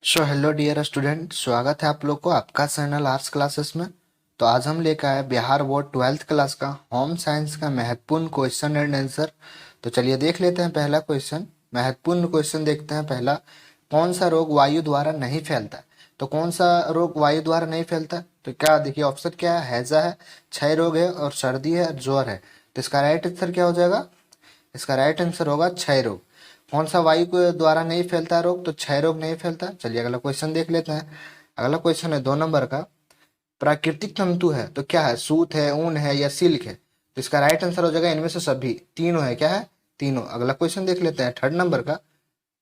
Hello dear student, स्वागत है आप लोग को आपका चैनल आर्ट्स क्लासेस में। तो आज हम लेकर आए बिहार बोर्ड 12th क्लास का होम साइंस का महत्वपूर्ण क्वेश्चन एंड आंसर। तो चलिए देख लेते हैं पहला क्वेश्चन। महत्वपूर्ण क्वेश्चन देखते हैं पहला। कौन सा रोग वायु द्वारा नहीं फैलता? तो कौन सा रोग वायु द्वारा नहीं फैलता? तो क्या देखिए, ऑप्शन क्या है? हैजा है, क्षय रोग है, और सर्दी है, और ज्वर है। तो इसका राइट आंसर क्या हो जाएगा? इसका राइट आंसर होगा क्षय रोग। कौन सा वायु के द्वारा नहीं फैलता रोग? तो क्षय रोग नहीं फैलता। चलिए अगला क्वेश्चन देख लेते हैं। अगला क्वेश्चन है 2 नंबर का। प्राकृतिक तंतु है तो क्या है? सूत है, ऊन है, या सिल्क है? तो इसका राइट आंसर हो जाएगा इनमें से सभी तीनों है। क्या है? तीनों। अगला क्वेश्चन देख लेते हैं 3rd नंबर का।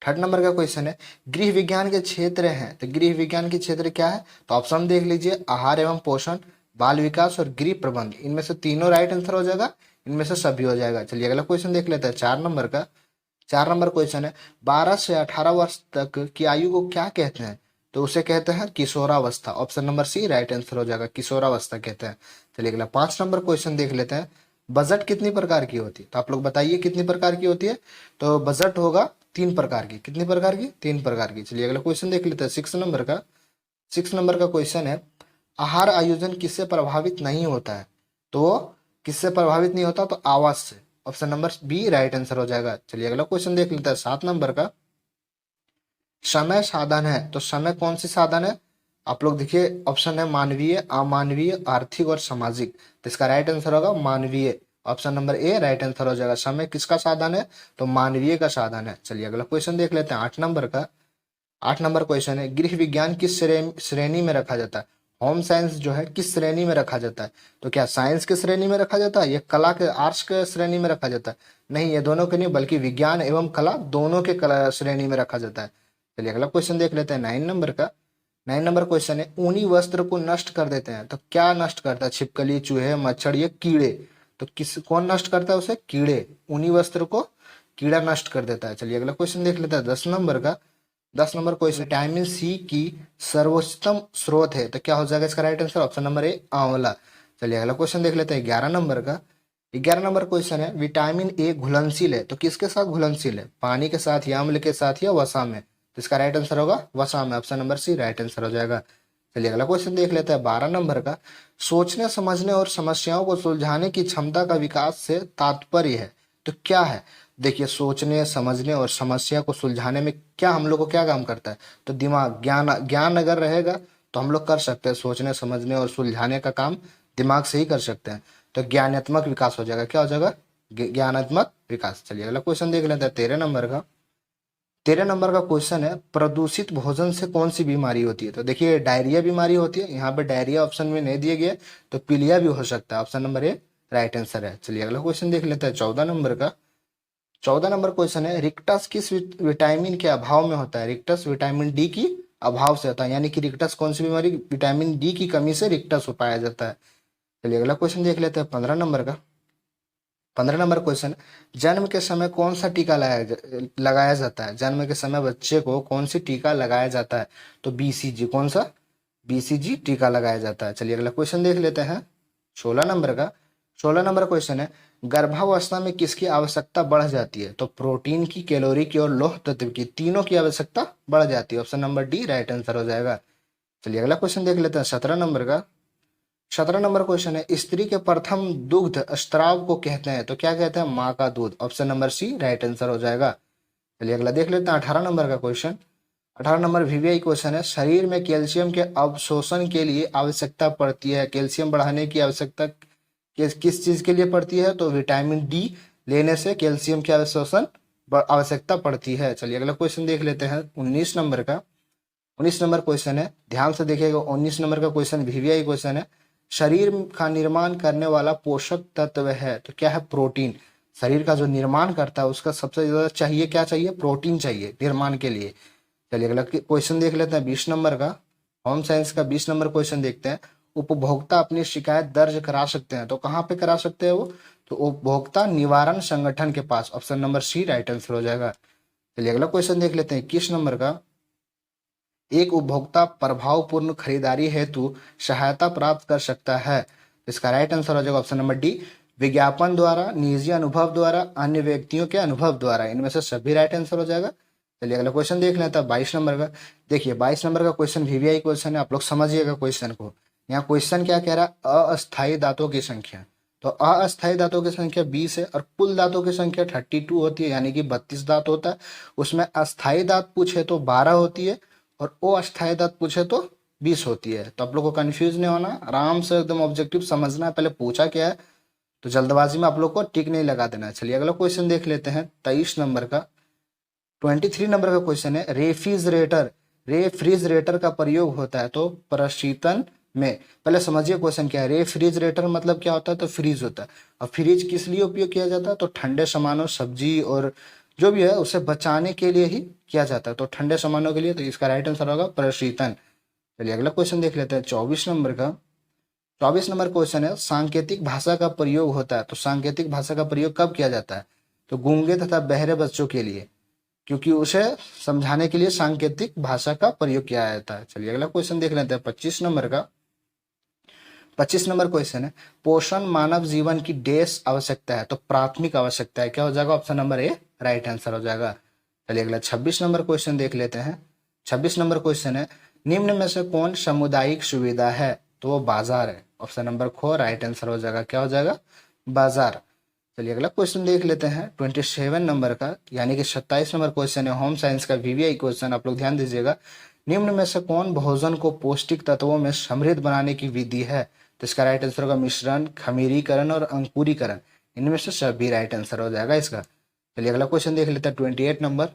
3rd नंबर का क्वेश्चन है, गृह विज्ञान के क्षेत्र हैं तो गृह विज्ञान के क्षेत्र क्या है? तो ऑप्शन देख लीजिए, आहार एवं पोषण, बाल विकास, और गृह प्रबंध। इनमें से तीनों राइट आंसर हो जाएगा, इनमें से सभी हो जाएगा। चलिए अगला क्वेश्चन देख लेते हैं 4 नंबर का। 4 नंबर क्वेश्चन है, 12 से 18 वर्ष तक की आयु को क्या कहते हैं? तो उसे कहते हैं किशोरावस्था। Option number C right answer हो जाएगा, किशोरावस्था कहते हैं। चलिए अगला 5 नंबर क्वेश्चन देख लेते हैं। बजट कितनी प्रकार की होती है? तो आप लोग बताइए कितनी प्रकार की होती है? तो बजट होगा 3 प्रकार की। कितनी प्रकार की? 3 प्रकार की। चलिए अगला क्वेश्चन देख लेते हैं 6 नंबर का। 6 नंबर का क्वेश्चन है, आहार आयोजन किससे प्रभावित नहीं होता है? तो वो किससे प्रभावित नहीं होता? तो आवास से। Option number B right answer हो जाएगा। चलिए अगला क्वेश्चन देख लेते हैं 7 नंबर का। समय साधन है तो समय कौन सी साधन है? आप लोग देखिए, ऑप्शन है मानवीय, अमानवीय, आर्थिक और सामाजिक। तो इसका राइट आंसर होगा मानवीय। Option number A right answer हो जाएगा। समय किसका साधन है? तो मानवीय का साधन है। चलिए अगला क्वेश्चन देख लेते हैं 8 नंबर का। 8 नंबर क्वेश्चन है, गृह विज्ञान किस श्रेणी में रखा जाता है? होम साइंस जो है किस श्रेणी में रखा जाता है? तो क्या साइंस के श्रेणी में रखा जाता है, या कला के आर्ट्स के श्रेणी में रखा जाता है? नहीं, ये दोनों के नहीं, बल्कि विज्ञान एवं कला दोनों के कला श्रेणी में रखा जाता है। चलिए अगला क्वेश्चन देख लेते हैं 9 नंबर का। 9 नंबर क्वेश्चन है, ऊनी वस्त्र को नष्ट कर देते हैं तो क्या नष्ट करता है? छिपकली, चूहे, मच्छर, या कीड़े? तो किस कौन नष्ट करता है उसे? कीड़े। ऊनी वस्त्र को कीड़ा नष्ट कर देता है। चलिए अगला क्वेश्चन देख लेते हैं 10 नंबर का। 10 नंबर क्वेश्चन, विटामिन सी की सर्वोत्तम स्रोत है तो क्या हो जाएगा इसका right answer? Option number A आंवला। चलिए अगला क्वेश्चन देख लेते हैं 11 नंबर का। 11 नंबर क्वेश्चन है, विटामिन ए घुलनशील है तो किसके साथ घुलनशील है? पानी के साथ, या अम्ल के साथ, या वसा में? तो इसका राइट आंसर होगा वसा में। Option number C right answer हो जाएगा। चलिए अगला क्वेश्चन देख लेते हैं 12 नंबर का। सोचने, समझने और समस्याओं को सुलझाने की क्षमता का विकास से तात्पर्य है तो क्या है? देखिए, सोचने, समझने और समस्या को सुलझाने में क्या हम लोग को क्या काम करता है? तो दिमाग, ज्ञान। ज्ञान अगर रहेगा तो हम लोग कर सकते हैं सोचने, समझने और सुलझाने का काम दिमाग से ही कर सकते हैं। तो ज्ञानात्मक विकास हो जाएगा। क्या हो जाएगा? ज्ञानात्मक विकास। चलिए अगला क्वेश्चन देख लेते हैं 13 नंबर का। 13 नंबर का क्वेश्चन है, प्रदूषित भोजन से कौन सी बीमारी होती है? तो देखिए, डायरिया बीमारी होती है। यहाँ पे डायरिया ऑप्शन में नहीं दिए गए, तो पीलिया भी हो सकता है। Option number A right answer है। चलिए अगला क्वेश्चन देख लेते हैं 14 नंबर का। 14 नंबर क्वेश्चन है, रिक्टस किस विटामिन के अभाव में होता है? रिक्टस विटामिन डी की अभाव से होता है, यानी कि रिक्टस कौन सी बीमारी? विटामिन डी की कमी से रिक्टस हो पाया जाता है। चलिए अगला क्वेश्चन देख लेते हैं 15 नंबर का। 15 नंबर क्वेश्चन, जन्म के समय कौन सा टीका लगाया जाता है? जन्म के समय बच्चे को कौन सी टीका लगाया जाता है? तो बीसीजी। कौन सा? बीसीजी टीका लगाया जाता है। चलिए अगला क्वेश्चन देख लेते हैं 16 नंबर का। 16 नंबर क्वेश्चन है, गर्भावस्था में किसकी आवश्यकता बढ़ जाती है? तो प्रोटीन की, कैलोरी की, और लौह तत्व की, तीनों की आवश्यकता बढ़ जाती है। Option number D right answer हो जाएगा। चलिए अगला क्वेश्चन देख लेते हैं 17 नंबर का। 17 नंबर क्वेश्चन है, स्त्री के प्रथम दुग्ध स्त्राव को कहते हैं तो क्या कहते हैं? माँ का दूध। Option number C right answer हो जाएगा। चलिए अगला देख लेते हैं 18 नंबर का क्वेश्चन। 18 नंबर वीवीआई क्वेश्चन है, शरीर में कैल्शियम के अवशोषण के लिए आवश्यकता पड़ती है। कैल्शियम बढ़ाने की आवश्यकता किस चीज के लिए पड़ती है? तो विटामिन डी लेने से कैल्शियम के अवशोषण आवश्यकता पड़ती है। चलिए अगला क्वेश्चन देख लेते हैं 19 नंबर का। 19 नंबर क्वेश्चन है, ध्यान से देखिएगा। 19 नंबर का क्वेश्चन वीवीआई क्वेश्चन है, शरीर का निर्माण करने वाला पोषक तत्व है तो क्या है? प्रोटीन। शरीर का जो निर्माण करता है उसका सबसे ज्यादा चाहिए क्या चाहिए? प्रोटीन चाहिए निर्माण के लिए। चलिए अगला क्वेश्चन देख लेते हैं 20 नंबर का। होम साइंस का 20 नंबर क्वेश्चन देखते हैं, उपभोक्ता अपनी शिकायत दर्ज करा सकते हैं तो कहाँ पे करा सकते हैं वो? तो उपभोक्ता निवारण संगठन के पास। Option number C right answer हो जाएगा। चलिए अगला क्वेश्चन देख लेते हैं 21 नंबर का। एक उपभोक्ता प्रभावपूर्ण खरीदारी हेतु सहायता प्राप्त कर सकता है। इसका राइट आंसर हो जाएगा ऑप्शन नंबर डी, विज्ञापन द्वारा, निजी अनुभव द्वारा, अन्य व्यक्तियों के अनुभव द्वारा। इनमें से सभी राइट आंसर हो जाएगा। चलिए अगला क्वेश्चन देख लेते हैं 22 नंबर का। देखिए 22 नंबर का क्वेश्चन वीवीआई क्वेश्चन है, आप लोग समझिएगा क्वेश्चन को। यहाँ क्वेश्चन क्या कह रहा है, अस्थायी दांतों की संख्या। तो अस्थायी दांतों की संख्या 20 है और कुल दांतों की संख्या 32 होती है, यानी कि 32 दांत होता है। उसमें अस्थायी दांत पूछे तो 12 होती है और अस्थायी दांत पूछे तो 20 होती है। तो आप लोग को कंफ्यूज नहीं होना, आराम से एकदम ऑब्जेक्टिव समझना है, पहले पूछा क्या है, तो जल्दबाजी में आप लोग को टिक नहीं लगा देना है। चलिए अगला क्वेश्चन देख लेते हैं 23 नंबर का। 23 नंबर का क्वेश्चन है, रेफ्रिजरेटर का प्रयोग होता है तो प्रशीतन में। पहले समझिए क्वेश्चन क्या है। रेफ्रिजरेटर मतलब क्या होता है, तो फ्रीज होता है। और फ्रीज किस लिए उपयोग किया जाता है, तो ठंडे सामानों, सब्जी और जो भी है उसे बचाने के लिए ही किया जाता है, तो ठंडे सामानों के लिए। तो इसका राइट आंसर होगा प्रशीतन। चलिए अगला क्वेश्चन देख लेते हैं 24 नंबर का। 24 नंबर क्वेश्चन है, सांकेतिक भाषा का प्रयोग होता है तो सांकेतिक भाषा का प्रयोग कब किया जाता है, तो गूंगे तथा बहरे बच्चों के लिए, क्योंकि उसे समझाने के लिए सांकेतिक भाषा का प्रयोग किया जाता है। चलिए अगला क्वेश्चन देख लेते हैं 25 नंबर का। 25 नंबर क्वेश्चन है, पोषण मानव जीवन की डैश आवश्यकता है, तो प्राथमिक आवश्यकता है। क्या हो जाएगा, option number A right answer हो जाएगा। चलिए अगला 26 नंबर क्वेश्चन देख लेते हैं। 26 नंबर क्वेश्चन है, निम्न में से कौन सामुदायिक सुविधा है, तो वो बाजार है। ऑप्शन नंबर खो राइट आंसर हो जाएगा। क्या हो जाएगा, बाजार। चलिए अगला क्वेश्चन देख लेते हैं 27 नंबर का, यानी कि 27 नंबर क्वेश्चन है होम साइंस का वीवीआई क्वेश्चन। आप लोग ध्यान दीजिएगा, निम्न में से कौन भोजन को पौष्टिक तत्वों में समृद्ध बनाने की विधि है, तो इसका राइट आंसर होगा मिश्रण, खमीरीकरण और अंकुरीकरण। इनमें से सभी राइट आंसर हो जाएगा इसका। चलिए अगला क्वेश्चन देख लेते हैं 28 नंबर।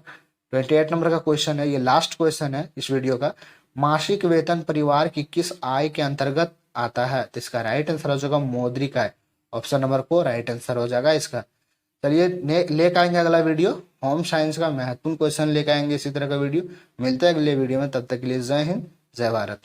28 नंबर का क्वेश्चन है, ये लास्ट क्वेश्चन है इस वीडियो का। मासिक वेतन परिवार की किस आय के अंतर्गत आता है, तो इसका राइट आंसर हो जाएगा मौद्रिक आय। ऑप्शन नंबर को राइट आंसर हो जाएगा इसका। चलिए लेकर आएंगे अगला वीडियो, होम साइंस का महत्वपूर्ण क्वेश्चन लेकर आएंगे इसी तरह का वीडियो। मिलते हैं अगले वीडियो में, तब तक के लिए जय हिंद, जय भारत।